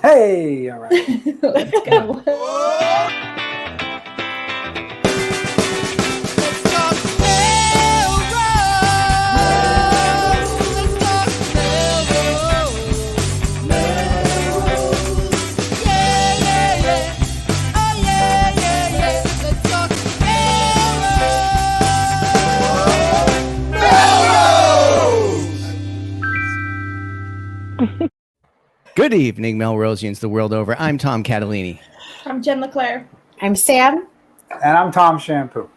Hey, all right. Let's go. Good evening, Melrosians the world over. I'm Tom Catalini. I'm Jen LeClaire. I'm Sam. And I'm Tom Shampoo.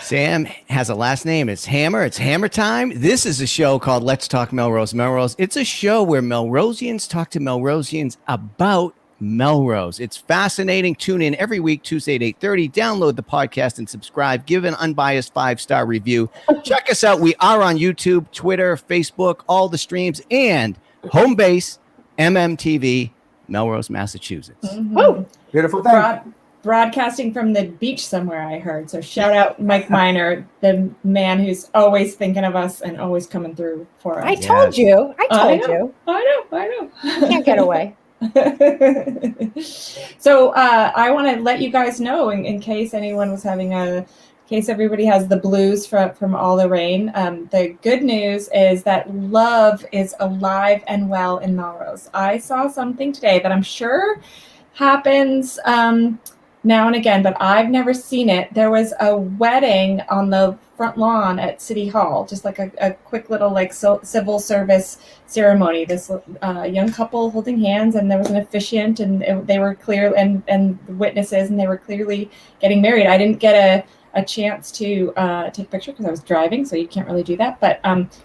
Sam has a last name. It's Hammer. It's Hammer time. This is a show called Let's Talk Melrose. Melrose. It's a show where Melrosians talk to Melrosians about Melrose. It's fascinating. Tune in every week, Tuesday at 8:30. Download the podcast and subscribe. Give an unbiased 5-star review. Check us out. We are on YouTube, Twitter, Facebook, all the streams, and home base, MMTV, Melrose, Massachusetts. Mm-hmm. Beautiful thing. Broadcasting from the beach somewhere, I heard. So shout out Mike Miner, the man who's always thinking of us and always coming through for us. I told you. I know. You can't get away. So I want to let you guys know, in case anyone was having in case everybody has the blues from all the rain, the good news is that love is alive and well in Melrose. I saw something today that I'm sure happens now and again, but I've never seen it. There was a wedding on the front lawn at City Hall, just like a quick little civil service ceremony. This young couple holding hands, and there was an officiant, and they were clear, and witnesses, and they were clearly getting married. I didn't get a chance to take a picture because I was driving, so you can't really do that. But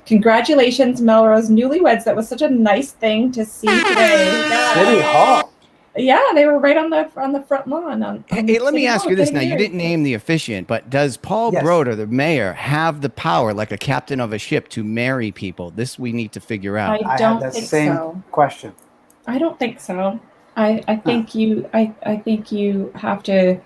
congratulations, Melrose newlyweds. That was such a nice thing to see today. Yeah. City Hall. Yeah, they were right on the front lawn. Hey, let me ask you this now. You didn't name the officiant, but does Paul Broder, the mayor, have the power, like a captain of a ship, to marry people? This we need to figure out. I don't had that think same so. question. I don't think so. I think you have to.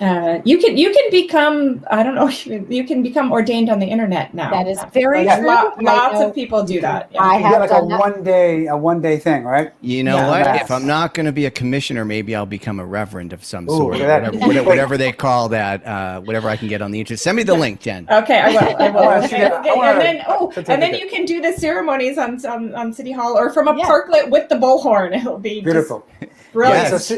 You can become, I don't know, you can become ordained on the internet now. That is very true. Lots of people do that. Yeah. I You have get like done that. a one day thing, right? You know Yeah. what? Yes. If I'm not going to be a commissioner, maybe I'll become a reverend of some Ooh, sort. look at that. Whatever they call that. Whatever I can get on the internet. Send me the link, Jen. Okay, I will. I wanna see that. I wanna- And then you can do the ceremonies on City Hall or from a Yeah. parklet with the bullhorn. It'll be Beautiful. brilliant. Yes.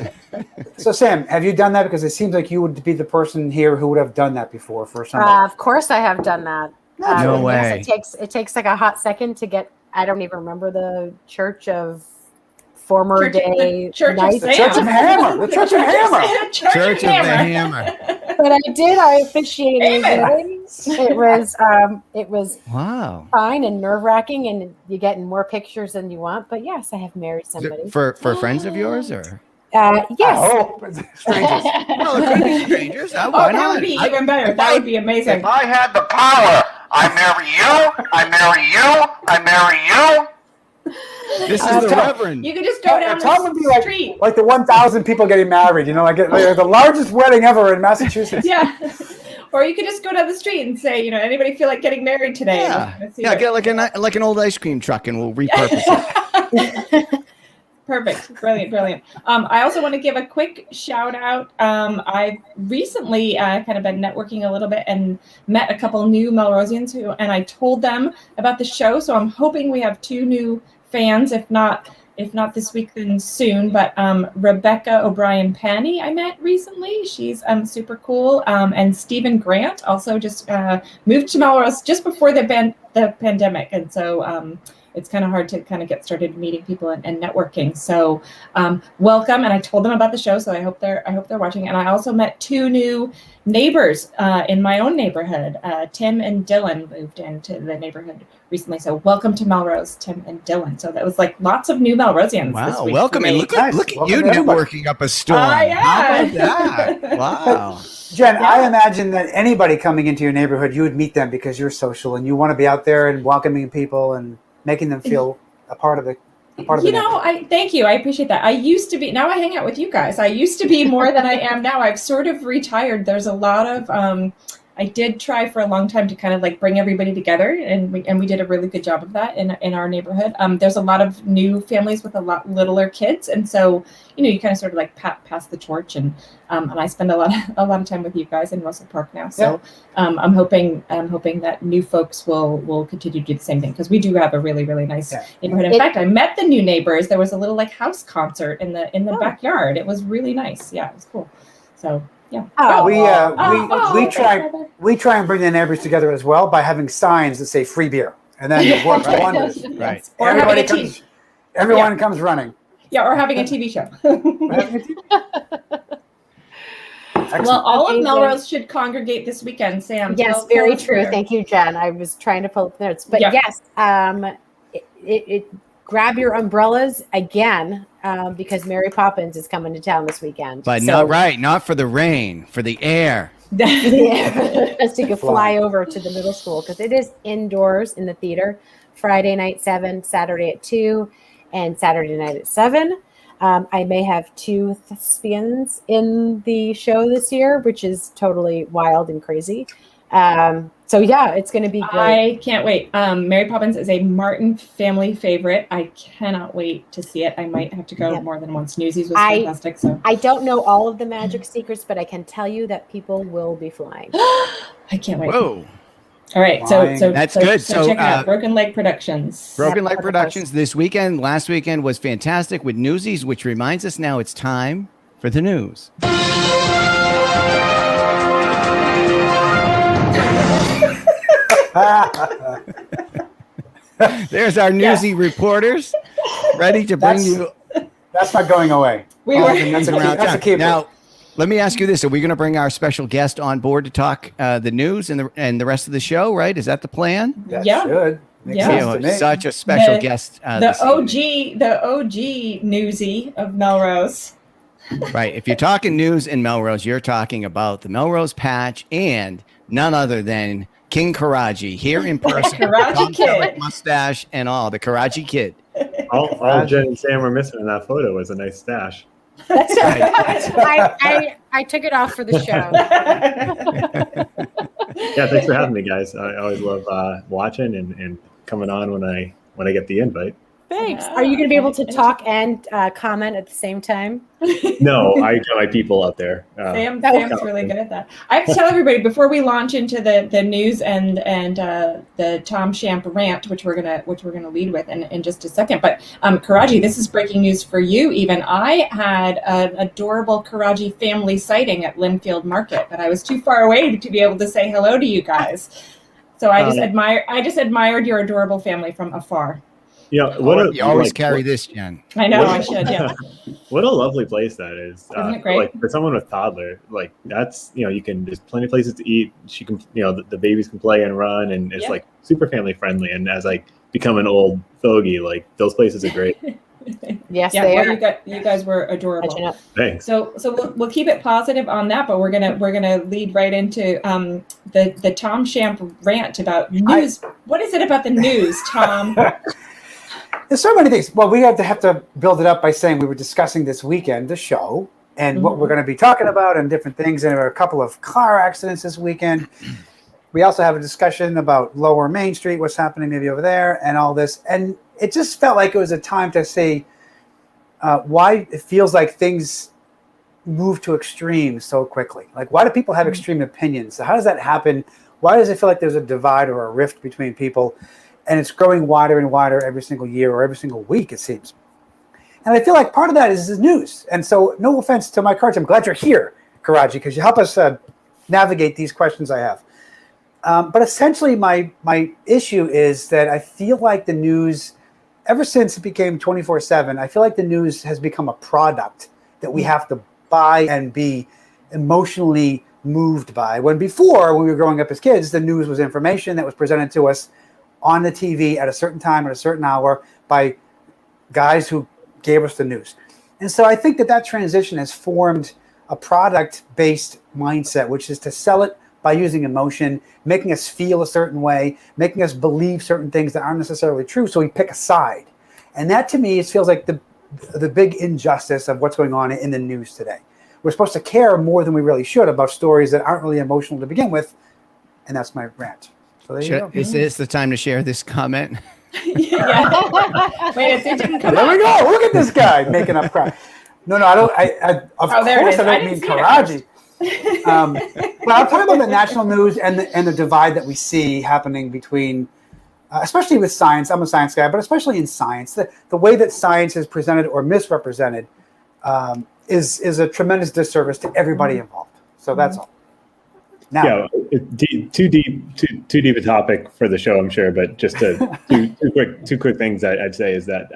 So Sam, have you done that? Because it seems like you would be the person here who would have done that before for somebody. Of course, I have done that. No way. It takes like a hot second to get. I don't even remember the Church of former day. Church of Knights. Sam. The Church of Hammer. The Church of Hammer. Church of the Hammer. But I officiated weddings. It was Wow. fine and nerve wracking, and you get more pictures than you want. But yes, I have married Is somebody. it for friends of yours or? Yes. Oh, strangers. Well, it could be strangers. Oh, Why that not? would be even better. That would be amazing. If I had the power, I marry you, I marry you, I marry you. This is the Tom, Reverend. You could just go down Tom would be the street. like the 1,000 people getting married. You know, like the largest wedding ever in Massachusetts. Yeah. Or you could just go down the street and say, anybody feel like getting married today? Yeah, get like an old ice cream truck and we'll repurpose it. Perfect. Brilliant. I also want to give a quick shout out. I've recently kind of been networking a little bit and met a couple new Melrosians and I told them about the show. So I'm hoping we have 2 new fans, if not this week, then soon. But Rebecca O'Brien Panny I met recently. She's super cool. And Stephen Grant also just moved to Melrose just before the pandemic. And so it's kind of hard to kind of get started meeting people and networking. So welcome. And I told them about the show, so I hope they're watching. And I also met 2 new neighbors in my own neighborhood. Tim and Dylan moved into the neighborhood recently. So welcome to Melrose, Tim and Dylan. So that was like lots of new Melrosians this Wow, week. welcome. And look at Welcome you to everybody. networking up a storm. Yeah. How about that? Wow. Jen, I imagine that anybody coming into your neighborhood, you would meet them because you're social and you want to be out there and welcoming people and making them feel a part of the neighborhood. Thank you. I appreciate that. I used to be, now I hang out with you guys. I used to be more than I am now. I've sort of retired. There's a lot of I did try for a long time to kind of like bring everybody together, and we did a really good job of that in our neighborhood. There's a lot of new families with a lot littler kids, and so you kind of sort of like pass the torch, and I spend a lot of time with you guys in Russell Park now. So I'm hoping that new folks will continue to do the same thing, because we do have a really, really nice neighborhood. In fact, I met the new neighbors. There was a little like house concert in the backyard. It was really nice. Yeah, it was cool. So yeah. We try and bring the neighbors together as well by having signs that say free beer, and then it works wonders. Right. Or Everyone comes running. Yeah, or having a TV show. Well, all of Melrose should congregate this weekend, Sam. Yes, very true. Thank you, Jen. I was trying to pull up notes, but yes, grab your umbrellas again, because Mary Poppins is coming to town this weekend. But not for the rain, for the air. Just you can fly over to the middle school, because it is indoors in the theater. Friday night 7, Saturday at 2, and Saturday night at 7. I may have 2 thespians in the show this year, which is totally wild and crazy. So yeah, it's going to be great. I can't wait. Mary Poppins is a Martin family favorite. I cannot wait to see it. I might have to go more than once. Newsies was fantastic. So I don't know all of the magic secrets, but I can tell you that people will be flying. I can't wait. Whoa. All right, so that's good. So check it out, Broken Leg Productions. Broken Leg Productions this weekend. Last weekend was fantastic with Newsies, which reminds us now it's time for the news. There's our Newsy reporters ready to bring you. That's not going away. That's a keeper. Now, let me ask you this: are we going to bring our special guest on board to talk the news and the rest of the show? Right? Is that the plan? That should. Such a special guest. The OG Newsy of Melrose. Right. If you're talking news in Melrose, you're talking about the Melrose Patch and none other than King Karaji here in person. Karaji Kid. Mustache and all. The Karaji Kid. All Jen and Sam were missing in that photo was a nice stash. That's right. I took it off for the show. Yeah, thanks for having me, guys. I always love watching and coming on when I get the invite. Thanks. Are you going to be able to talk and comment at the same time? No, I got my people out there. Sam's really good at that. I have to tell everybody before we launch into the news and the Tom Shamp rant, which we're gonna lead with in just a second. But Karaji, this is breaking news for you. Even I had an adorable Karaji family sighting at Linfield Market, but I was too far away to be able to say hello to you guys. So I just admired your adorable family from afar. Yeah, you always carry this, Jen. I know I should. Yeah. What a lovely place that is. Isn't it great? Like for someone with toddler, like that's you can. There's plenty of places to eat. She can, the babies can play and run, and it's like super family friendly. And as I become an old fogey, like those places are great. Yes, they are. You guys were adorable. Thanks. So we'll keep it positive on that, but we're gonna lead right into the Tom Shamp rant about news. What is it about the news, Tom? There's so many things. Well, we have to build it up by saying we were discussing this weekend, the show, and what we're going to be talking about and different things. And there were a couple of car accidents this weekend. We also have a discussion about Lower Main Street, what's happening maybe over there, and all this. And it just felt like it was a time to say why it feels like things move to extremes so quickly. Like, why do people have extreme opinions? So how does that happen? Why does it feel like there's a divide or a rift between people? And it's growing wider and wider every single year or every single week, it seems. And I feel like part of that is the news. And so no offense to my cards. I'm glad you're here, Karaji, because you help us navigate these questions I have. But essentially my issue is that I feel like the news, ever since it became 24/7, I feel like the news has become a product that we have to buy and be emotionally moved by. When before, when we were growing up as kids, the news was information that was presented to us on the TV at a certain time at a certain hour by guys who gave us the news. And so I think that transition has formed a product-based mindset, which is to sell it by using emotion, making us feel a certain way, making us believe certain things that aren't necessarily true. So we pick a side. And that to me, it feels like the big injustice of what's going on in the news today. We're supposed to care more than we really should about stories that aren't really emotional to begin with, And that's my rant. So there you go. Is this the time to share this comment? Yeah. Wait, it didn't come There up. we go. Look at this guy making up crap. No, I don't. Of there it course, is. I I don't didn't mean see it Karaji. But I'm talking about the national news and the divide that we see happening between, especially with science. I'm a science guy, but especially in science, the way that science is presented or misrepresented is a tremendous disservice to everybody involved. So that's all. Now, too deep a topic for the show, I'm sure. But just two quick things I'd say is that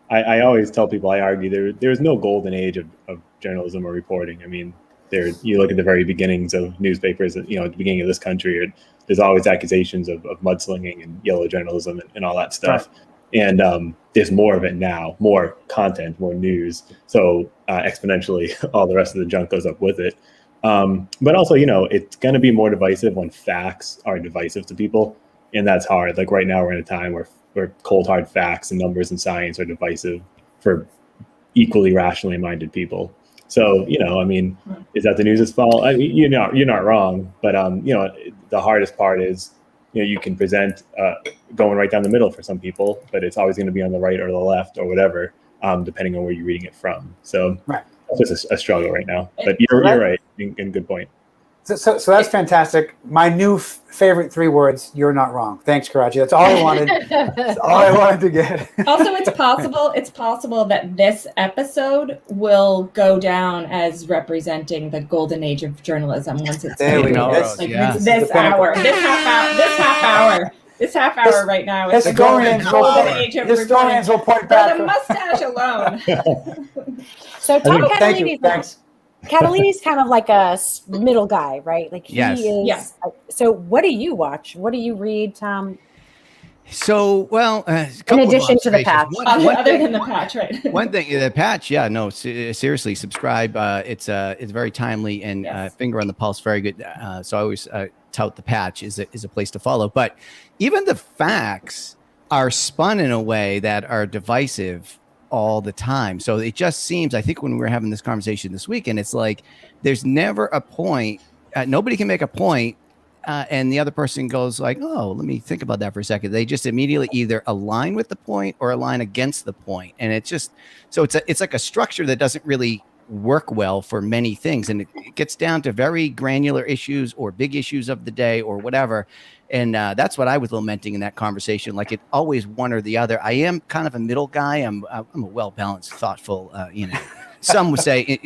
I always tell people, I argue there's no golden age of journalism or reporting. I mean, you look at the very beginnings of newspapers, at the beginning of this country, there's always accusations of mudslinging and yellow journalism and all that stuff. Right. And there's more of it now, more content, more news. So exponentially, all the rest of the junk goes up with it. But also, it's going to be more divisive when facts are divisive to people. And that's hard. Like right now, we're in a time where cold, hard facts and numbers and science are divisive for equally rationally minded people. So, I mean, is that the news' fault? I mean, you're not wrong. But, the hardest part is, you can present going right down the middle for some people, but it's always going to be on the right or the left or whatever, depending on where you're reading it from. So that's just a struggle right now. But you're right. And good point. So that's fantastic. My new favorite 3 words, you're not wrong. Thanks, Karachi. That's all I wanted. That's all I wanted to get. Also, it's possible that this episode will go down as representing the golden age of journalism once it's there we go. This half hour right now. Historians will point back. For the mustache alone. So Tom thank you. Thanks. Catalini's kind of like a middle guy, right? Like he is. Yes. So what do you watch? What do you read, Tom? So, well, in addition to the patch, other than the patch, right? One thing, the patch, seriously, subscribe. It's very timely and finger on the pulse, very good. So I always tout the patch is a place to follow. But even the facts are spun in a way that are divisive all the time. So it just seems, I think when we were having this conversation this weekend, it's like there's never a point. Nobody can make a point. And the other person goes like, oh, let me think about that for a second. They just immediately either align with the point or align against the point. And it's just, so it's like a structure that doesn't really work well for many things. And it gets down to very granular issues or big issues of the day or whatever. And that's what I was lamenting in that conversation. Like, it always one or the other. I am kind of a middle guy. I'm a well-balanced, thoughtful, some would say,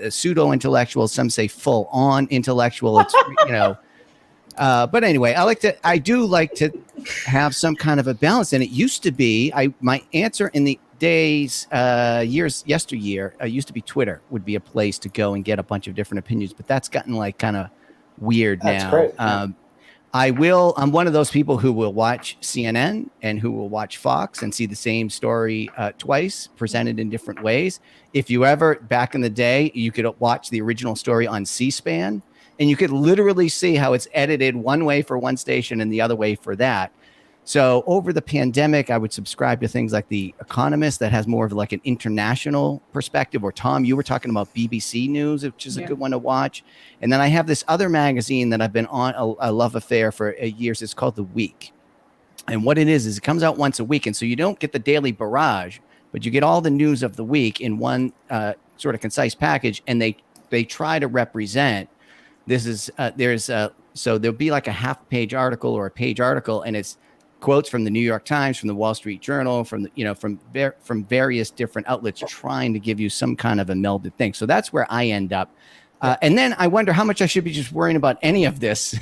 pseudo-intellectual. Some say full-on intellectual. It's, but anyway, I do like to have some kind of a balance. And it used to be, my answer in the days, yesteryear, used to be Twitter would be a place to go and get a bunch of different opinions, but that's gotten like kind of weird now. Great. I'm one of those people who will watch CNN and who will watch Fox and see the same story twice presented in different ways. If you ever, back in the day, you could watch the original story on C-SPAN, and you could literally see how it's edited one way for one station and the other way for that. So over the pandemic, I would subscribe to things like The Economist that has more of like an international perspective. Or Tom, you were talking about BBC News, which is a good one to watch. And then I have this other magazine that I've been on a love affair for years. It's called The Week. And what it is it comes out once a week. And so you don't get the daily barrage, but you get all the news of the week in one sort of concise package. And they try to represent. This is so there'll be like a half-page article or a page article, and it's quotes from the New York Times, from the Wall Street Journal, from various different outlets trying to give you some kind of a melded thing. So that's where I end up. And then I wonder how much I should be just worrying about any of this,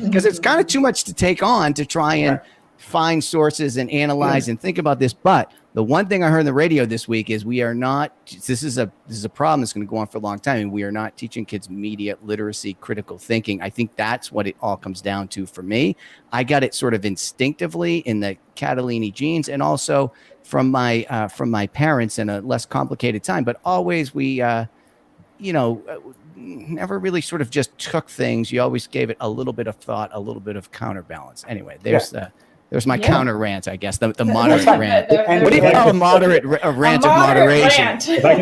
because it's kind of too much to take on to try and find sources and analyze and think about this. But the one thing I heard on the radio this week is we are not, this is a problem that's going to go on for a long time. And we are not teaching kids media literacy, critical thinking. I think that's what it all comes down to for me. I got it sort of instinctively in the Catalini genes, and also from my parents in a less complicated time. But always we, never really sort of just took things. You always gave it a little bit of thought, a little bit of counterbalance. Anyway, there's my counter rant, I guess, the moderate rant. What do you call a moderate rant of moderation? If I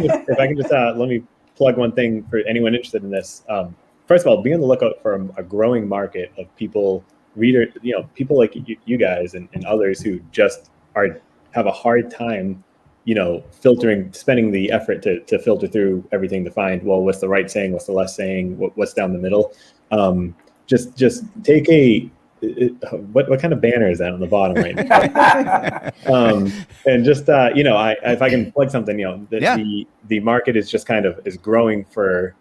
can just let me plug one thing for anyone interested in this. first of all, be on the lookout for a growing market of people, people like you guys and others who just have a hard time, spending the effort to filter through everything to find, well, what's the right saying, what's the left saying, what's down the middle. Just take what kind of banner is that on the bottom right now? And just if I can plug something, the market is just is growing for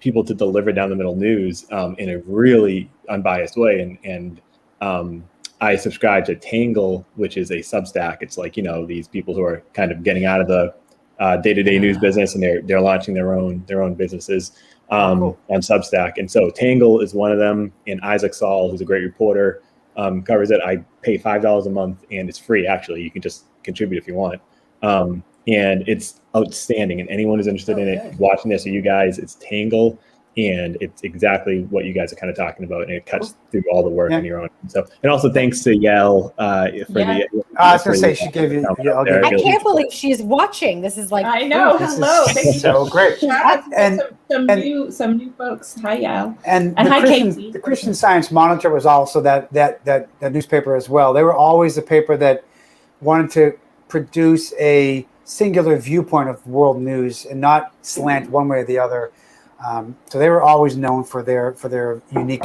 people to deliver down the middle news in a really unbiased way. And I subscribe to Tangle, which is a Substack. It's like these people who are kind of getting out of the day-to-day news business, and they're launching their own businesses on Substack. And so Tangle is one of them, and Isaac Saul, who's a great reporter, covers it. I pay $5 a month, and it's free. Actually, you can just contribute if you want. And it's outstanding. And anyone who's interested in it, watching this, or you guys, it's Tangle, and it's exactly what you guys are kind of talking about, and it cuts through all the work on your own. So, and also thanks to Yael I was going to say, she gave you. I can't believe she's watching. This is like, I know. Hello, thank you. So great. And some new folks. Hi, Yael. And hi, Casey. The Christian Science Monitor was also that newspaper as well. They were always the paper that wanted to produce a singular viewpoint of world news and not slant one way or the other. So they were always known for their unique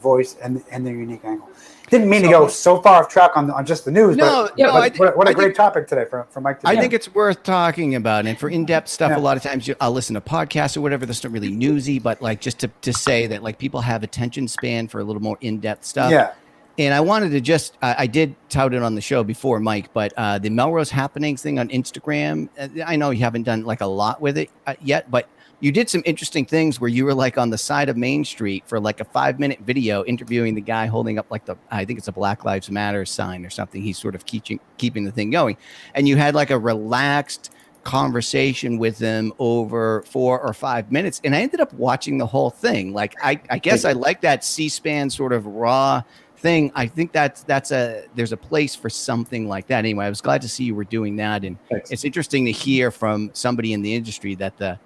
voice and their unique angle. Didn't mean to go so far off track on just the news. What a great topic today for Mike. I think it's worth talking about. And for in-depth stuff, a lot of times I'll listen to podcasts or whatever that's not really newsy, but like just to say that like people have attention span for a little more in-depth stuff. Yeah. And I wanted to just, I did tout it on the show before, Mike, but the Melrose Happenings thing on Instagram, I know you haven't done like a lot with it yet, but you did some interesting things where you were like on the side of Main Street for like a 5-minute video interviewing the guy holding up like I think it's a Black Lives Matter sign or something. He's sort of keeping the thing going. And you had like a relaxed conversation with them over 4 or 5 minutes. And I ended up watching the whole thing. Like, I guess I like that C-SPAN sort of raw thing. I think there's a place for something like that. Anyway, I was glad to see you were doing that. And It's interesting to hear from somebody in the industry that the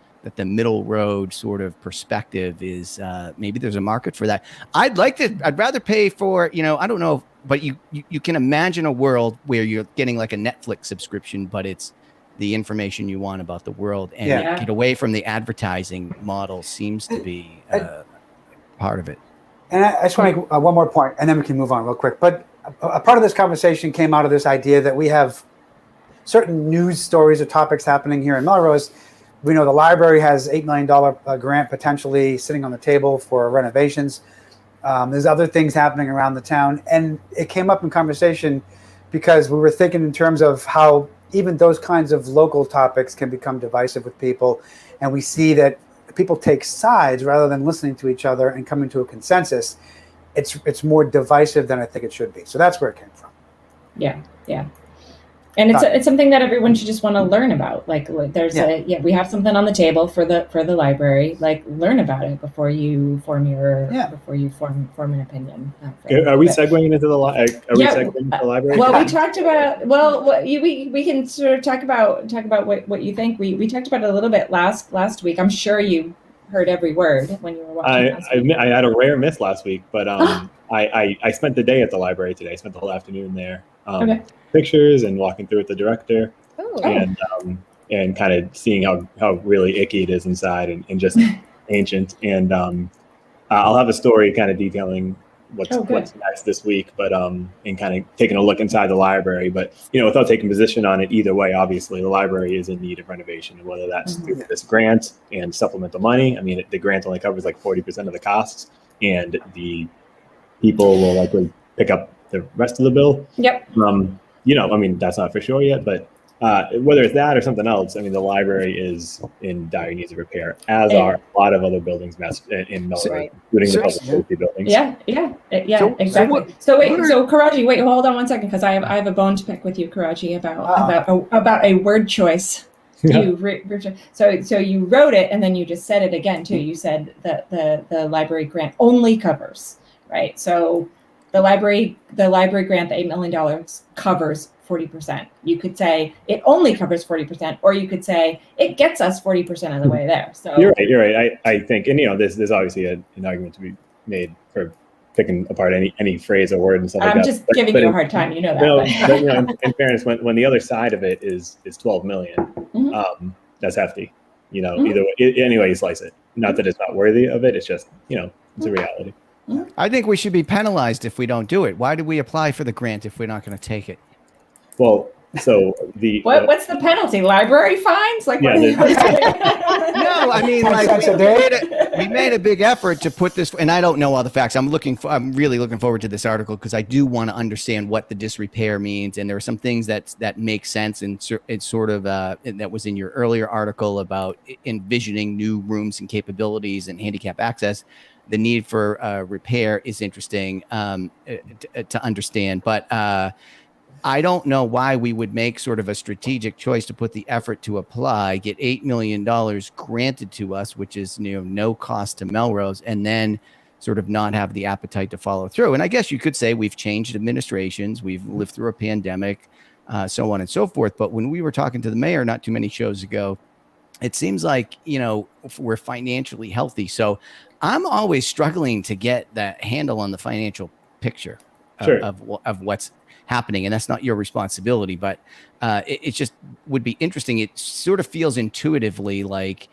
middle road sort of perspective is maybe there's a market for that. I'd rather pay for, I don't know, but you can imagine a world where you're getting like a Netflix subscription, but it's the information you want about the world, and get away from the advertising model seems to be part of it. And I just want to make one more point, and then we can move on real quick. But a part of this conversation came out of this idea that we have certain news stories or topics happening here in Melrose. We know the library has $8 million grant potentially sitting on the table for renovations. There's other things happening around the town. And it came up in conversation because we were thinking in terms of how even those kinds of local topics can become divisive with people. And we see that people take sides rather than listening to each other and coming to a consensus. It's more divisive than I think it should be. So that's where it came from. Yeah. And it's something that everyone should just want to learn about. Like there's we have something on the table for the library. Like learn about it before you form an opinion. Are we segueing into the library? Well, we talked about we can sort of talk about what you think. We talked about it a little bit last week. I'm sure you heard every word when you were watching. I had a rare miss last week, but I spent the day at the library today. I spent the whole afternoon there. Pictures and walking through with the director, and kind of seeing how really icky it is inside and just ancient. And I'll have a story kind of detailing what's next this week, but and kind of taking a look inside the library. But without taking position on it either way, obviously the library is in need of renovation, and whether that's through this grant and supplemental money. I mean, the grant only covers like 40% of the costs, and the people will likely pick up the rest of the bill. Yep. I mean, that's not for sure yet, but whether it's that or something else, I mean, the library is in dire need of repair, as are a lot of other buildings in Melrose, including the public safety buildings. Yeah, exactly. So Karaji, wait, hold on one second, because I have a bone to pick with you, Karaji, about a word choice. So you wrote it, and then you just said it again too. You said that the library grant only covers, right? So the library grant, the $8 million covers 40%. You could say it only covers 40%, or you could say it gets us 40% of the way there. So you're right. I think, and there's obviously an argument to be made for picking apart any phrase or word and stuff like that. I'm just giving you a hard time, you know that. But in fairness, when the other side of it is 12 million, Mm-hmm. That's hefty. Mm-hmm. Either way, any way you slice it. Not that it's not worthy of it. It's just it's a reality. I think we should be penalized if we don't do it. Why do we apply for the grant if we're not going to take it? Well, so what's the penalty? Library fines? Like, yeah, No, I mean, like we made a big effort to put this, and I don't know all the facts. I'm really looking forward to this article because I do want to understand what the disrepair means, and there are some things that make sense, and it's sort of that was in your earlier article about envisioning new rooms and capabilities and handicap access. The need for repair is interesting to understand, but I don't know why we would make sort of a strategic choice to put the effort to apply, get $8 million granted to us, which is no cost to Melrose, and then sort of not have the appetite to follow through. And I guess you could say we've changed administrations, we've lived through a pandemic, so on and so forth. But when we were talking to the mayor not too many shows ago, it seems like, we're financially healthy. So I'm always struggling to get that handle on the financial picture of what's happening. And that's not your responsibility, but it just would be interesting. It sort of feels intuitively like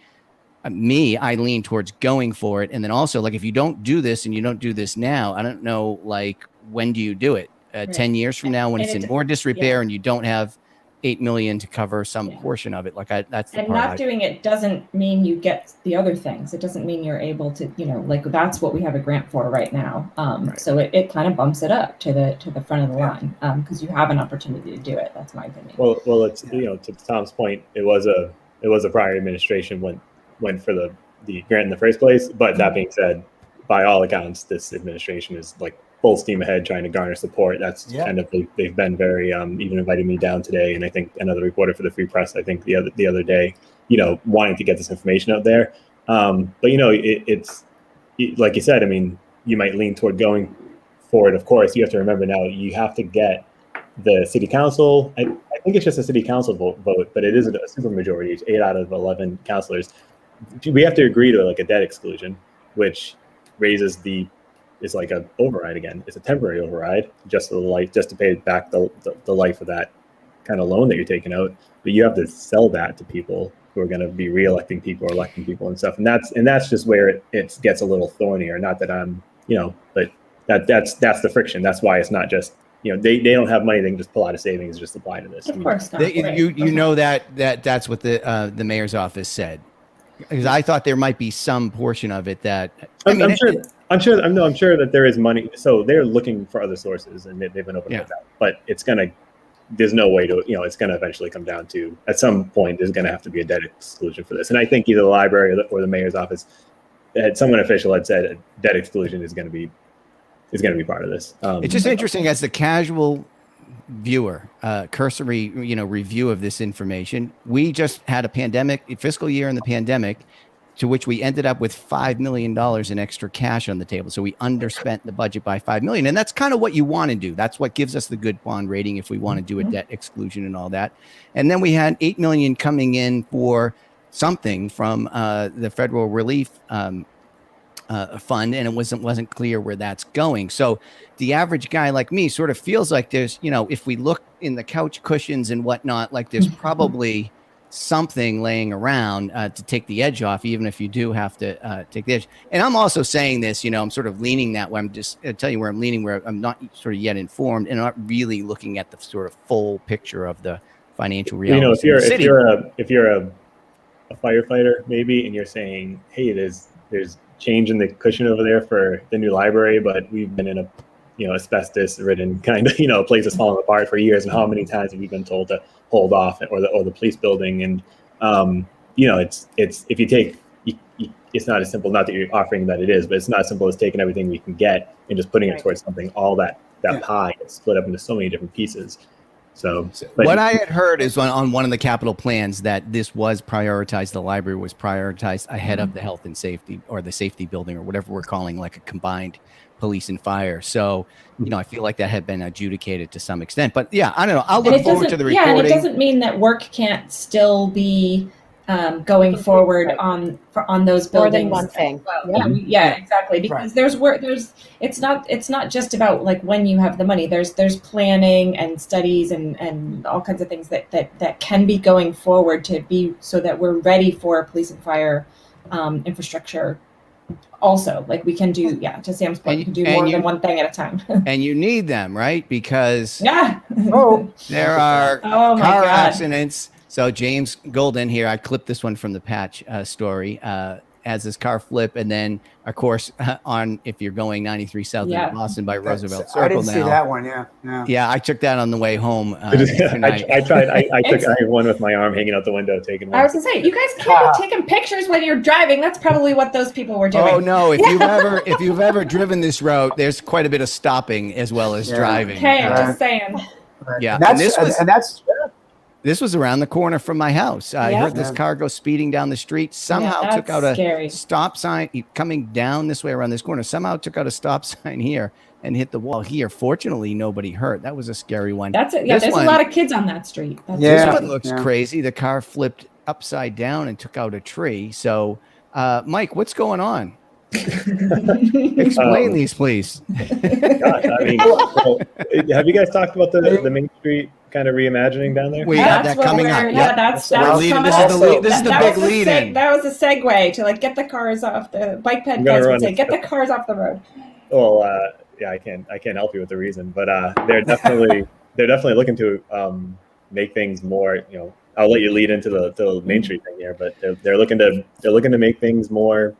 I lean towards going for it. And then also, like, if you don't do this and you don't do this now, I don't know, like, when do you do it? Right. 10 years from now, when it's in more disrepair and you don't have $8 million to cover some portion of it. Like that's the and part not doing it doesn't mean you get the other things. It doesn't mean you're able to, like that's what we have a grant for right now. Right. So it kind of bumps it up to the front of the line because you have an opportunity to do it. That's my opinion. Well, it's to Tom's point, it was a prior administration went for the grant in the first place. But that being said, by all accounts, this administration is like full steam ahead trying to garner support. That's kind of they've been very even invited me down today, and I think another reporter for the Free Press I think the other day, wanting to get this information out there. But it's like you said, I mean, you might lean toward going for it. Of course, you have to remember now you have to get the city council. I think it's just a city council vote, but it isn't a super majority. It's 8 out of 11 councilors. We have to agree to like a debt exclusion, which raises it's like an override again. It's a temporary override just to pay back the life of that kind of loan that you're taking out. But you have to sell that to people who are going to be re-electing people or electing people and stuff. And that's just where it gets a little thornier. Not that I'm, but that's the friction. That's why it's not just, they don't have money. They can just pull out of savings, just apply to this. Of course not. That's what the mayor's office said. Because I thought there might be some portion of it that I'm sure that there is money. So they're looking for other sources, and they've been open with that. But there's no way to, it's gonna eventually come down to, at some point, there's gonna have to be a debt exclusion for this. And I think either the library or the mayor's office, someone official had said a debt exclusion is gonna be part of this. It's just interesting as the casual viewer, cursory, review of this information. We just had a fiscal year in the pandemic, to which we ended up with $5 million in extra cash on the table. So we underspent the budget by $5 million. And that's kind of what you want to do. That's what gives us the good bond rating if we want to do a debt exclusion and all that. And then we had $8 million coming in for something from the federal relief fund, and it wasn't clear where that's going. So the average guy like me sort of feels like there's, if we look in the couch cushions and whatnot, like there's probably something laying around to take the edge off, even if you do have to take the edge. And I'm also saying this, I'm sort of leaning that way. I'm just I'll tell you where I'm leaning, where I'm not sort of yet informed and not really looking at the sort of full picture of the financial reality. If you're a firefighter maybe, and you're saying, hey, there's change in the cushion over there for the new library, but we've been in a asbestos-ridden kind of place that's falling apart for years, and how many times have we been told to hold off, or the police building, and it's if you take, it's not as simple. Not that you're offering that it is, but it's not as simple as taking everything we can get and just putting it towards something. All that pie is split up into so many different pieces. So, but what I had heard is on one of the capital plans that this was prioritized. The library was prioritized ahead of the health and safety, or the safety building, or whatever we're calling, like a combined police and fire. So, I feel like that had been adjudicated to some extent. But yeah, I don't know. I'll look forward to the recording. Yeah, and it doesn't mean that work can't still be going forward on those buildings. More than one thing. Well, yeah, exactly. Because there's work. It's not just about like when you have the money. There's planning and studies and all kinds of things that can be going forward to be so that we're ready for police and fire infrastructure. Also, like we can do, to Sam's point, we can do more than one thing at a time. And you need them, right? Because there are car accidents. So James Golden here, I clipped this one from the Patch story, has this car flip, and then of course if you're going 93 south into Boston by Roosevelt Circle. I didn't see that one. Yeah, I took that on the way home. I tried. I took one with my arm hanging out the window, taking one. I was gonna say, you guys can't be taking pictures when you're driving. That's probably what those people were doing. Oh no! If you've ever driven this route, there's quite a bit of stopping as well as driving. Okay, I'm just saying. Yeah, this was around the corner from my house. I heard this car go speeding down the street. Somehow took out a stop sign coming down this way around this corner. Somehow took out a stop sign here and hit the wall here. Fortunately, nobody hurt. That was a scary one. That's it. Yeah, there's a lot of kids on that street. This one looks crazy. The car flipped upside down and took out a tree. So, Mike, what's going on? Explain these, please. Gosh, I mean, have you guys talked about the Main Street kind of reimagining down there? We have that coming up. Yeah, that's coming up. This is the big lead in. That was a segue to like get the cars off the bike ped guys would say, get the cars off the road. Well, I can't help you with the reason, but they're definitely looking to make things more. I'll let you lead into the Main Street thing here, but they're looking to make things more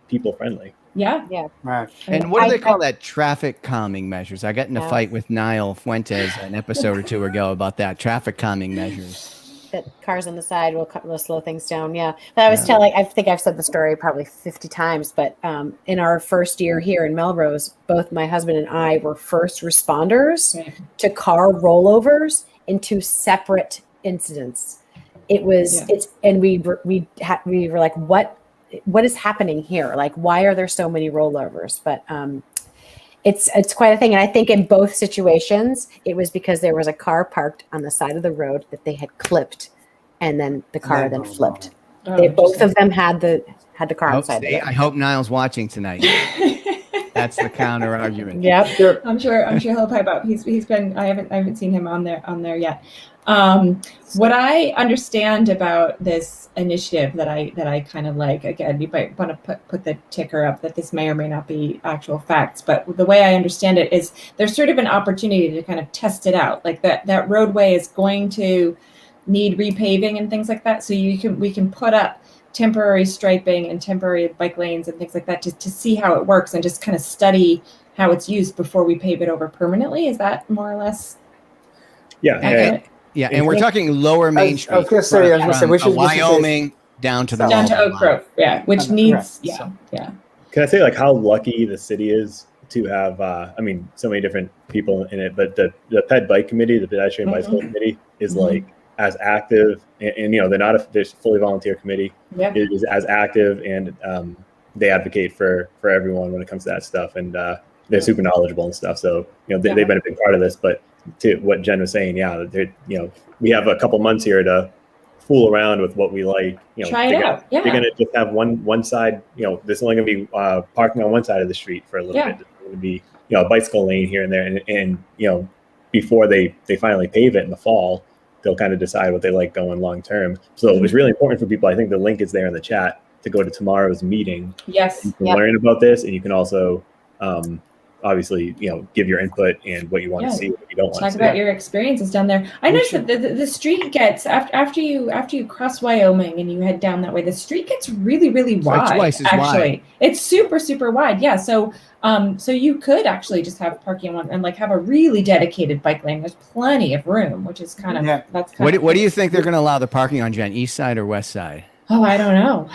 people friendly. Yeah. Right. And what do they call that? Traffic calming measures. I got in a fight with Niall Fuentes an episode or two ago about that, traffic calming measures. That cars on the side will slow things down. Yeah. But I was telling, I think I've said the story probably 50 times, but in our first year here in Melrose, both my husband and I were first responders to car rollovers into separate incidents. It was, and we were like, what is happening here? Like, why are there so many rollovers? But it's quite a thing. And I think in both situations, it was because there was a car parked on the side of the road that they had clipped, and then the car then flipped. Both of them had the car on the side of the road. I hope Niall's watching tonight. That's the counter argument. Yep. I'm sure he'll pipe up. He's been. I haven't seen him on there yet. What I understand about this initiative that I kind of like, again, you might want to put the ticker up that this may or may not be actual facts, but the way I understand it is there's sort of an opportunity to kind of test it out. Like that roadway is going to need repaving and things like that. So we can put up temporary striping and temporary bike lanes and things like that to see how it works and just kind of study how it's used before we pave it over permanently. Is that more or less? Yeah. Yeah, and we're talking lower Main Street. I was going to say, we should Wyoming down to Oak Grove, which needs, Can I say like how lucky the city is to have? So many different people in it, but the Ped Bike Committee, the Pedestrian Bicycle Committee, is like as active, and they're not there's a fully volunteer committee. It is as active, and they advocate for everyone when it comes to that stuff, and they're super knowledgeable and stuff. So they've been a big part of this, but. To what Jen was saying, we have a couple months here to fool around with what we like. Try it out. You're gonna just have one side. There's only gonna be parking on one side of the street for a little bit. There's gonna be a bicycle lane here and there, and before they finally pave it in the fall, they'll kind of decide what they like going long term. So it was really important for people. I think the link is there in the chat to go to tomorrow's meeting. Yes, you can learn about this, and you can also. Obviously, give your input and what you want to see, what you don't want to see. Talk about your experiences down there. I noticed that the street gets after you cross Wyoming and you head down that way, the street gets really, really wide. Twice as wide. It's super, super wide. Yeah. So you could actually just have parking on and like have a really dedicated bike lane. There's plenty of room, which is kind of What do you think they're going to allow the parking on, Jen? East side or west side? Oh, I don't know.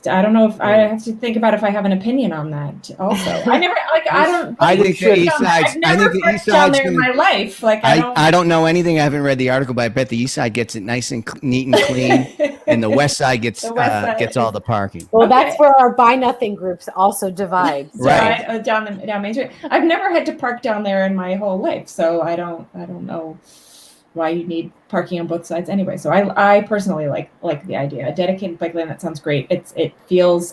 I don't know if I have to think about if I have an opinion on that. Also, I never like. I don't. I think the East I've Side's. I never think the parked East down Side's there in gonna. my life. Like I don't know anything. I haven't read the article, but I bet the East Side gets it nice and neat and clean, and the West Side gets The West Side gets all the parking. Well, Okay. that's where our buy nothing groups also divide. Right. down Main Street. I've never had to park down there in my whole life, so I don't know why you need parking on both sides anyway. So I personally like the idea. A dedicated bike lane, that sounds great. It feels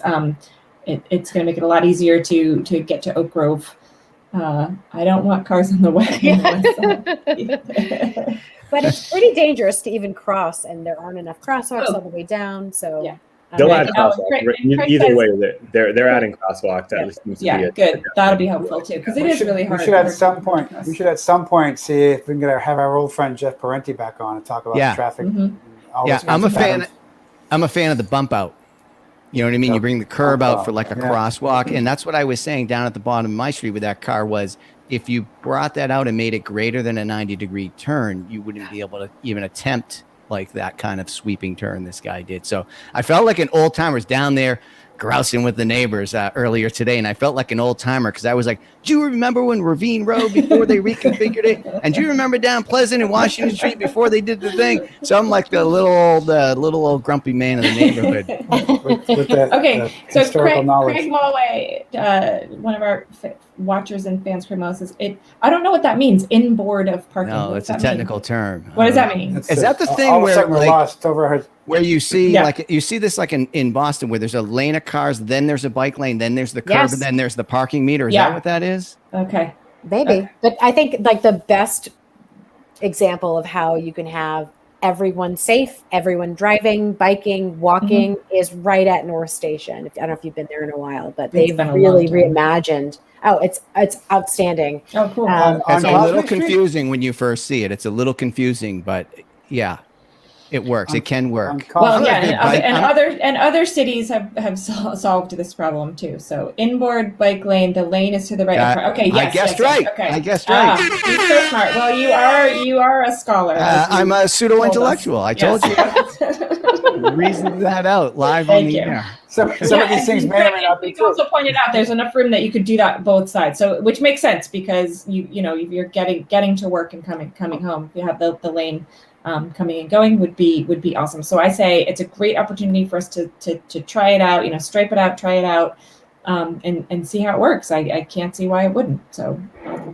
it's going to make it a lot easier to get to Oak Grove. I don't want cars in the way. But it's pretty dangerous to even cross, and there aren't enough crosswalks all the way down. So Yeah. They'll Right. add Oh, crosswalks. Craig- Right? and Craig Either says- way, they're adding crosswalks. At least seems to Yeah, be good. That'll be helpful too, because it We is should, really we hard. should at for some people point. to cross. We should at some point see if we can have our old friend Jeff Parenti back on and talk about Yeah. traffic. Mhm. and all Yeah, those I'm a kinds of fan. patterns. I'm a fan of the bump out. You know what I mean? You bring the curb Bump out for like a out, yeah. crosswalk, and that's what I was saying down at the bottom of my street with that car was if you brought that out and made it greater than a 90-degree turn, you wouldn't be able to even attempt like that kind of sweeping turn this guy did. So I felt like an old timer's down there grousing with the neighbors earlier today, and I felt like an old timer because I was like, do you remember when Ravine Road before they reconfigured it? And do you remember down Pleasant and Washington Street before they did the thing? So I'm like the little old grumpy man in the neighborhood. with that, Okay, so historical knowledge. Craig Mulway, one of our watchers and fans from us, I don't know what that means. Inboard of parking. No, What it's does a that mean? technical term. What does that mean? Is that the thing all of a where, sudden we're like- lost over her? Where you see Yeah. like you see this like in Boston where there's a lane of cars, then there's a bike lane, then there's the curb, Yes. and then there's the parking meter. Is Yeah. that what that is? Okay. maybe. But I think like the best example of how you can have everyone safe, everyone driving, biking, walking is right at North Station. I don't know if you've been there in a while, but they've been a really long time. reimagined. Oh, it's outstanding. Oh, cool. Um, It's a On little Prospect Street? confusing when you first see it. It's a little confusing, but yeah, it works. It can On work. Col- Well, I'm a yeah, big and, bike- other cities have solved this problem too. So inboard bike lane, the lane is to the right. Okay, yes, I guessed yes, yes, right. Okay, I guessed right. You're so smart. Well, you are a scholar. as you I'm a pseudo told us. intellectual. I told you. Reasoned that out live Thank on the you. air. some of these things may or may not be You true. also pointed out there's enough room that you could do that both sides. So which makes sense because you know if you're getting to work and coming home, you have the lane. Coming and going would be awesome. So I say it's a great opportunity for us to try it out, stripe it out, try it out, and see how it works. I can't see why it wouldn't. So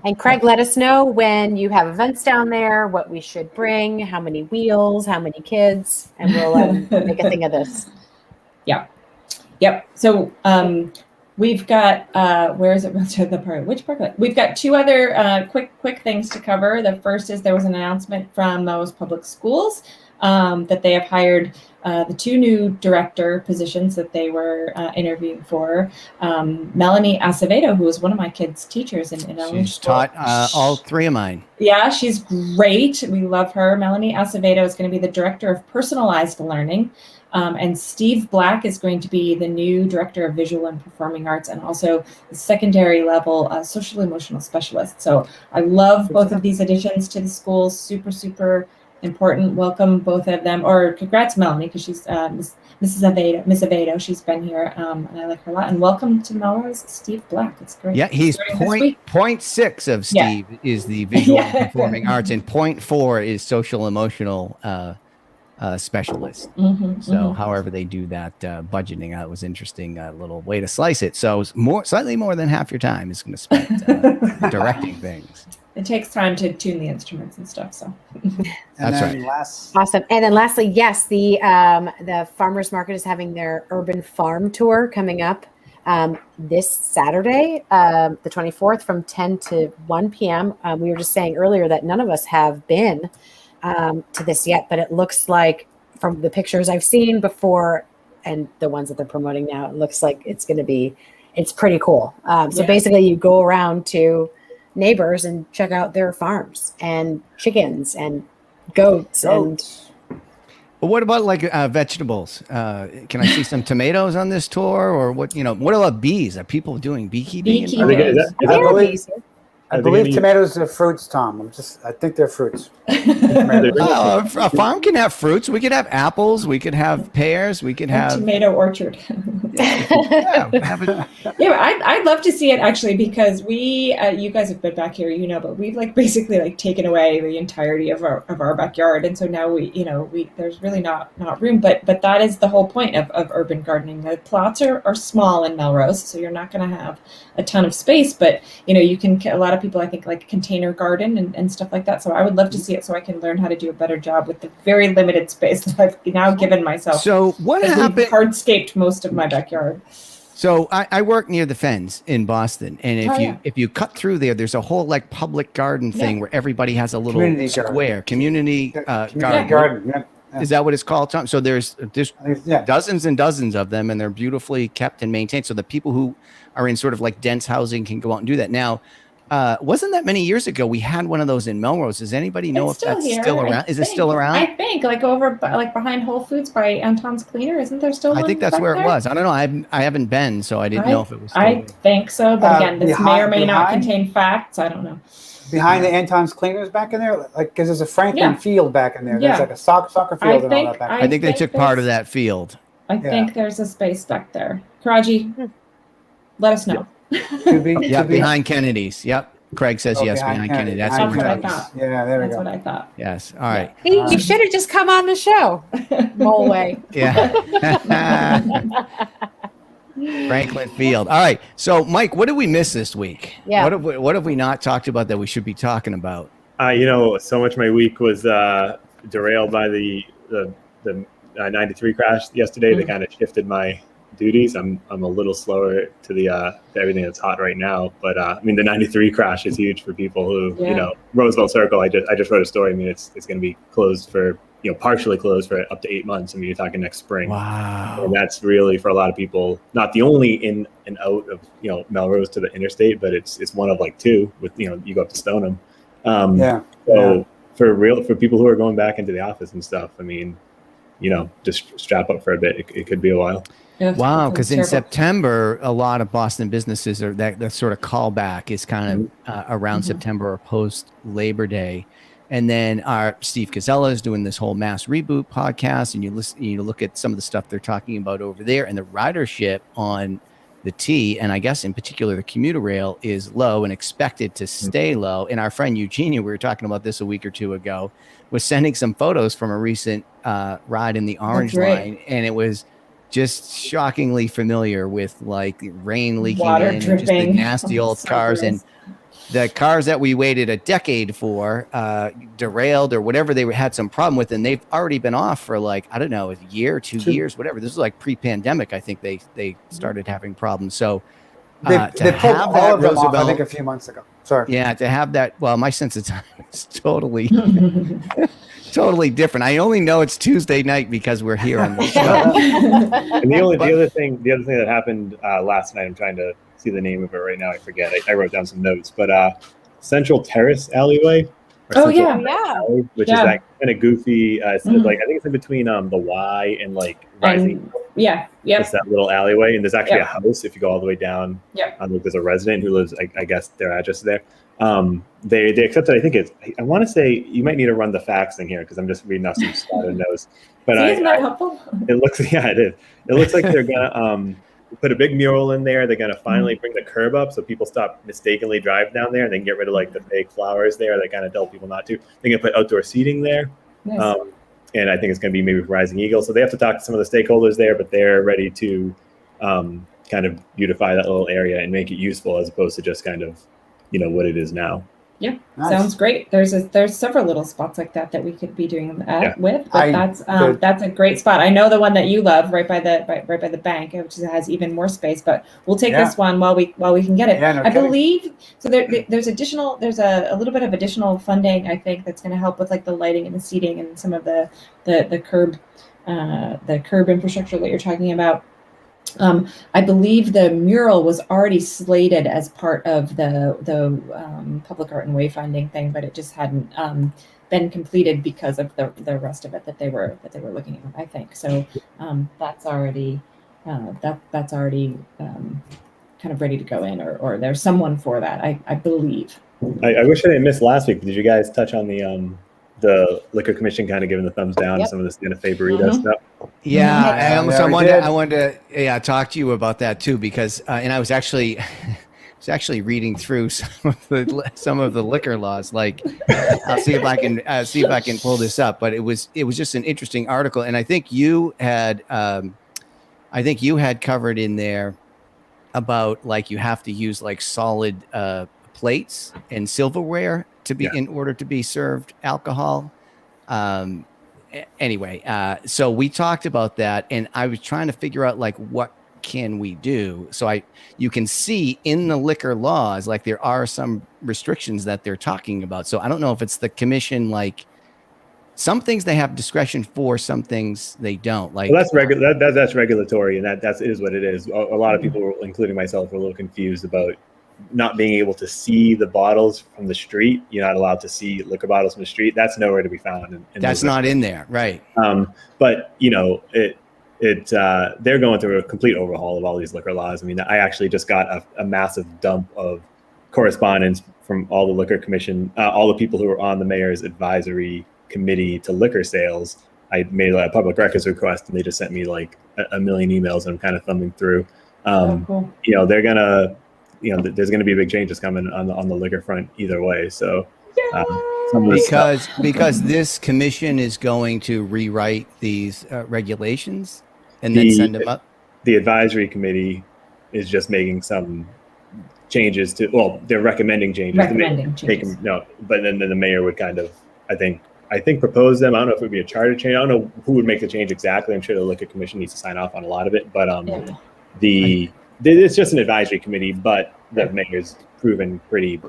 And Craig, let us know when you have events down there, what we should bring, how many wheels, how many kids, and we'll make a thing of this. Yep. So we've got where is it? Which park? We've got two other quick things to cover. The first is there was an announcement from Melrose Public Schools that they have hired the two new director positions that they were interviewing for. Melanie Acevedo, who was one of my kids' teachers in elementary She's school. taught all three of mine. Yeah, she's great. We love her. Melanie Acevedo is going to be the director of personalized learning. And Steve Black is going to be the new director of visual and performing arts and also the secondary level social emotional specialist. So I love both of these additions to the schools. Super, super important. Welcome both of them. Or congrats, Melanie, because she's Miss Avedo. She's been here and I like her a lot. And welcome to Melrose, Steve Black. It's great. Yeah, he's Starting this week. point 0.6 of Steve is the visual and performing arts, and 0.4 is social emotional specialist. So however they do that budgeting, that was interesting little way to slice it. So slightly more than half your time is going to spend directing things. It takes time to tune the instruments and stuff. So And That's then right. Awesome. And then lastly, yes, the farmers market is having their urban farm tour coming up this Saturday, the 24th from 10 to 1 p.m. We were just saying earlier that none of us have been to this yet, but it looks like from the pictures I've seen before and the ones that they're promoting now, it looks like it's pretty cool. So Yeah. basically you go around to neighbors and check out their farms and chickens and goats. And But what about like vegetables? Can I see some tomatoes on this tour, or what? What about bees? Are people doing beekeeping? Beekeeping. Is that- I there are believe- bees here. I Are they believe gonna tomatoes are fruits, Tom. I think they're fruits. Oh, a farm can have fruits. We could have apples. We could have pears. We could a have tomato orchard. Yeah, have it. Yeah, I'd love to see it actually, because we, you guys have been back here, you know, but we've like basically like taken away the entirety of our backyard, and so now there's really not room. But that is the whole point of urban gardening. The plots are small in Melrose, so you're not going to have a ton of space, but you can. A lot of people I think like container garden and stuff like that. So I would love to see it so I can learn how to do a better job with the very limited space that I've now given myself. So what happened? Hardscaped most of my backyard. So I work near the Fens in Boston, and if you cut through there's a whole like public garden thing where everybody has a little community garden. Yeah. Is that what it's called, Tom? So there's dozens and dozens of them, and they're beautifully kept and maintained. So the people who are in sort of like dense housing can go out and do that. Now, wasn't that many years ago we had one of those in Melrose? Does anybody know if that's still around? Is it still around? I think like over like behind Whole Foods by Anton's Cleaner. Isn't there still one? I think that's where it was. I don't know. I haven't been, so I didn't know if it was still I think so, but again, this may or may not behind? contain facts. I don't know. Behind the Anton's Cleaners back in there, like because there's a Franklin Field back in there. There's like a soccer field and all that back there. I think they took part of that field. I think there's a space back there. Karaji, let us know. Behind Kennedy's. Yep. Craig says yes, behind Kennedy. That's what I thought. Yeah, there we go. That's what I thought. Yes. All right. You should have just come on the show. No way. Yeah. Franklin Field. All right. So, Mike, what did we miss this week? Yeah. What have we not talked about that we should be talking about? So much of my week was derailed by the 93 crash yesterday. They kind of shifted my duties. I'm a little slower to everything that's hot right now, but the 93 crash is huge for people who Roosevelt Circle. I just wrote a story. It's going to be closed for partially closed for up to 8 months. You're talking next spring. Wow. And that's really for a lot of people not the only in and out of Melrose to the interstate, but it's one of like two with you go up to Stoneham. For people who are going back into the office and stuff, just strap up for a bit. It could be a while. Yeah, wow, because in September, a lot of Boston businesses are that sort of callback is kind of around September or post Labor Day, and then our Steve Casella is doing this whole Mass Reboot podcast, and you look at some of the stuff they're talking about over there, and the ridership on the T, and I guess in particular the commuter rail, is low and expected to stay low. And our friend Eugenia, we were talking about this a week or two ago, was sending some photos from a recent ride in the Orange Line, and it was just shockingly familiar with like rain leaking water in, dripping, and just the nasty old cars, and the cars that we waited a decade for derailed or whatever they had some problem with, and they've already been off for like, I don't know, a year, 2 years, whatever. This is like pre-pandemic. I think they started having problems. So they pulled all of them off, I think, a few months ago. Sorry. Yeah, to have that. Well, my sense of time is totally totally different. I only know it's Tuesday night because we're here on the show. And the other thing that happened last night, I'm trying to see the name of it right now. I forget. I wrote down some notes, but Central Terrace alleyway. Which is that kind of goofy. It's like I think it's in between the Y and like Rising. It's that little alleyway, and there's actually a house if you go all the way down. There's a resident who lives. I guess their address is there. They accepted. I think it's. I want to say you might need to run the facts in here because I'm just reading off some scattered notes. But isn't that helpful? It looks. Yeah, it is. It looks like they're gonna put a big mural in there. They're gonna finally bring the curb up so people stop mistakenly drive down there, and they can get rid of like the fake flowers there that kind of tell people not to. They're gonna put outdoor seating there. Nice. And I think it's going to be maybe Rising Eagle. So they have to talk to some of the stakeholders there, but they're ready to kind of beautify that little area and make it useful as opposed to just kind of, what it is now. Yeah, nice. Sounds great. There's several little spots like that we could be doing that with. But that's a great spot. I know the one that you love, right by the bank, which has even more space. But we'll take this one while we can get it. Yeah, no I believe so. There's a little bit of additional funding, I think, that's going to help with like the lighting and the seating and some of the curb infrastructure that you're talking about. I believe the mural was already slated as part of the public art and wayfinding thing, but it just hadn't been completed because of the rest of it that they were looking at. I think so. That's already kind of ready to go in, or there's someone for that. I believe. I wish I didn't miss last week. Did you guys touch on the Liquor Commission kind of giving the thumbs down to some of the Santa Fe burrito stuff? Yeah, Yeah, so we did. I wanted to talk to you about that too because and I was actually reading through some of the liquor laws. Like, I'll see if I can pull this up. But it was just an interesting article, and I think you had covered in there about like you have to use like solid plates and silverware to be in order to be served alcohol. Anyway, so we talked about that, and I was trying to figure out like what can we do. So you can see in the liquor laws like there are some restrictions that they're talking about. So I don't know if it's the commission, like some things they have discretion for, some things they don't. Like, well, that's regular. That's regulatory, and that is what it is. A lot of people, including myself, were a little confused about not being able to see the bottles from the street. You're not allowed to see liquor bottles from the street. That's nowhere to be found. That's not in there, right? But they're going through a complete overhaul of all these liquor laws. I mean, I actually just got a massive dump of correspondence from all the liquor commission, all the people who were on the mayor's advisory committee to liquor sales. I made a public records request, and they just sent me like a million emails, and I'm kind of thumbing through. Cool. They're gonna, there's gonna be big changes coming on the liquor front either way. So. Because this commission is going to rewrite these regulations and then send them up. The advisory committee is just making some changes to. Well, they're recommending changes. But then the mayor would kind of, I think propose them. I don't know if it would be a charter change. I don't know who would make the change exactly. I'm sure the liquor commission needs to sign off on a lot of it. But it's just an advisory committee. But the mayor's proven pretty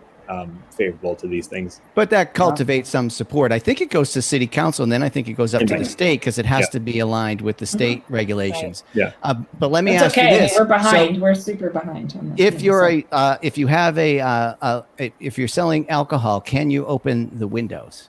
favorable to these things. But that cultivates some support. I think it goes to city council, and then I think it goes up to the state because it has to be aligned with the state regulations. Yeah. But let me ask you this: we're behind. We're super behind on this. If you're if you're selling alcohol, can you open the windows?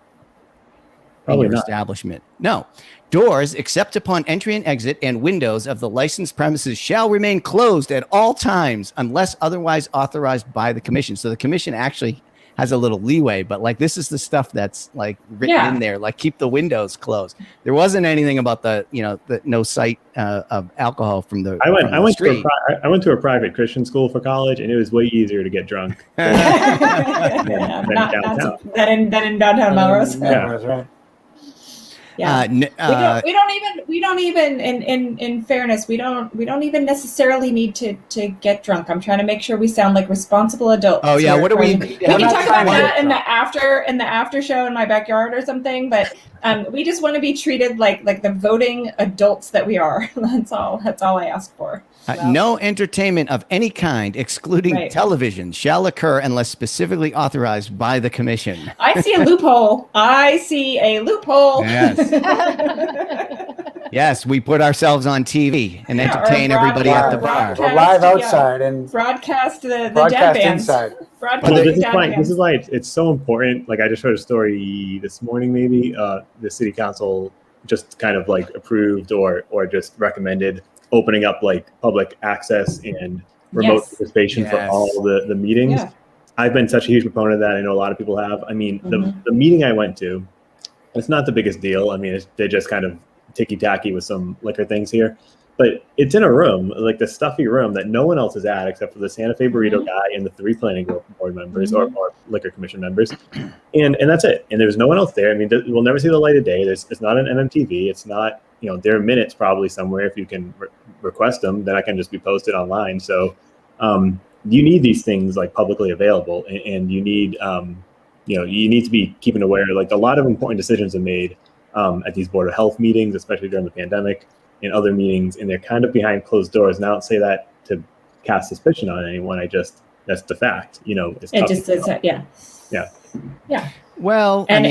Probably in your not. establishment? No. Doors, except upon entry and exit, and windows of the licensed premises shall remain closed at all times unless otherwise authorized by the commission. So the commission actually has a little leeway, but like this is the stuff that's like written in there, like keep the windows closed. There wasn't anything about the no sight of alcohol from the. I went to a private Christian school for college, and it was way easier to get drunk than downtown. Than in downtown Melrose. Melrose, right? Yeah. We don't even in fairness, we don't even necessarily need to get drunk. I'm trying to make sure we sound like responsible adults. Oh yeah, what do we? We can talk about that in the after show in my backyard or something, but we just want to be treated like the voting adults that we are. That's all I ask for. No entertainment of any kind, excluding television, shall occur unless specifically authorized by the commission. I see a loophole. Yes. Yes, we put ourselves on TV and entertain everybody at the bar. Or live outside and broadcast the broadcast jam bands. inside. This is why it's so important. Like I just heard a story this morning, maybe the city council just kind of like approved or just recommended opening up like public access and remote participation for all the meetings. Yeah. I've been such a huge proponent of that. I know a lot of people have. I mean, the meeting I went to, it's not the biggest deal. I mean, they're just kind of ticky-tacky with some liquor things here. But it's in a room, like the stuffy room that no one else is at except for the Santa Fe burrito guy and the 3 planning board members or liquor commission members. And that's it. And there's no one else there. I mean, we'll never see the light of day. It's not an MMTV. It's not, there are minutes probably somewhere if you can request them, then I can just be posted online. So you need these things like publicly available, and you need, you need to be keeping aware. Like a lot of important decisions are made at these Board of Health meetings, especially during the pandemic and other meetings, and they're kind of behind closed doors. And I don't say that to cast suspicion on anyone. That's the fact. Yeah. Well, and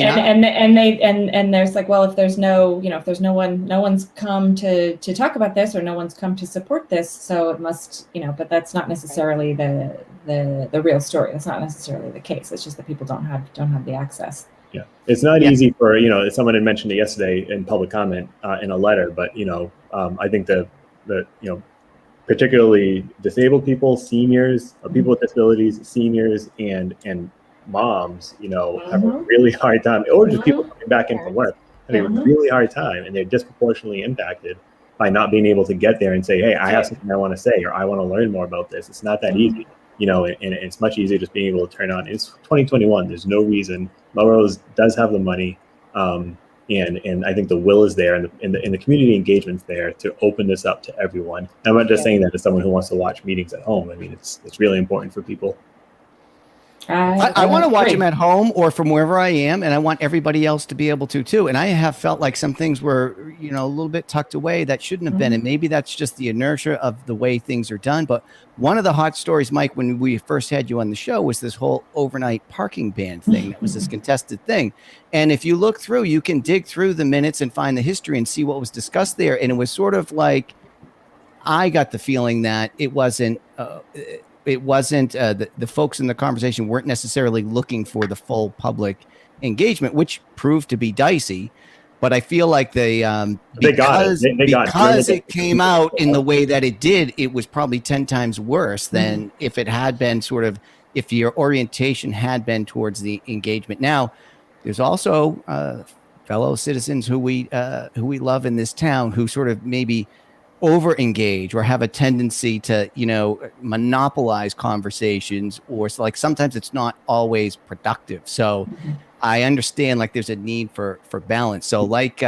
there's like, well, if there's no one's come to talk about this or no one's come to support this, so it must, but that's not necessarily the real story. That's not necessarily the case. It's just that people don't have the access. Yeah, it's not easy for someone had mentioned it yesterday in public comment in a letter, but I think the particularly disabled people, seniors, or people with disabilities, seniors, and moms, have a really hard time, or just people coming back into work have a really hard time, and they're disproportionately impacted by not being able to get there and say, hey, I have something I want to say, or I want to learn more about this. It's not that easy, and it's much easier just being able to turn on. It's 2021. There's no reason. Melrose does have the money. And I think the will is there, and the community engagement's there to open this up to everyone. I'm not just saying that as someone who wants to watch meetings at home. I mean, it's really important for people. I want to watch them at home or from wherever I am, and I want everybody else to be able to too. And I have felt like some things were, a little bit tucked away that shouldn't have been, and maybe that's just the inertia of the way things are done. But one of the hot stories, Mike, when we first had you on the show, was this whole overnight parking ban thing. That was this contested thing. And if you look through, you can dig through the minutes and find the history and see what was discussed there. And it was sort of like, I got the feeling that it wasn't the folks in the conversation weren't necessarily looking for the full public engagement, which proved to be dicey. But I feel like because it came out in the way that it did, it was probably 10 times worse than if it had been if your orientation had been towards the engagement. Now, there's also fellow citizens who we love in this town who sort of maybe over engage or have a tendency to, monopolize conversations, or like sometimes it's not always productive. So I understand like there's a need for balance. So like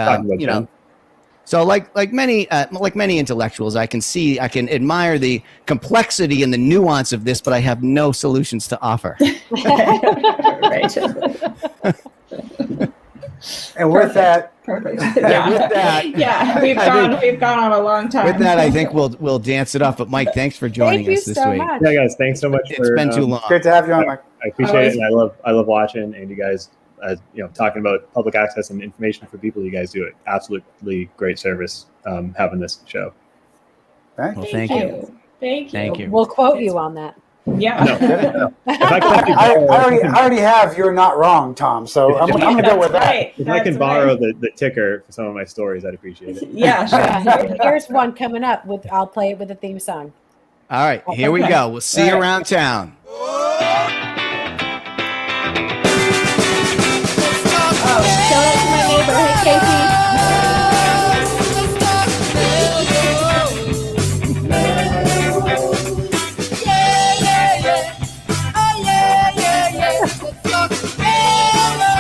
many intellectuals, I can admire the complexity and the nuance of this, but I have no solutions to offer. Right. And with that, Perfect. Yeah. We've gone on a long time. With that, I think we'll dance it off. But Mike, thanks for joining us this week. Much. Yeah, guys, thanks so much. It's been too long. great to have you on, Mike. I appreciate it, and I love watching, and you guys, talking about public access and information for people. You guys do it absolutely great service having this show. Right? Well, thank you. Thank you. We'll quote you on that. Yeah. No. If I I already have "You're not wrong," Tom. So I'm gonna go with that. Right. If I can borrow the ticker for some of my stories, I'd appreciate it. Yeah, sure. Here's one coming up. I'll play it with the theme song. All right, here we go. We'll see you around town.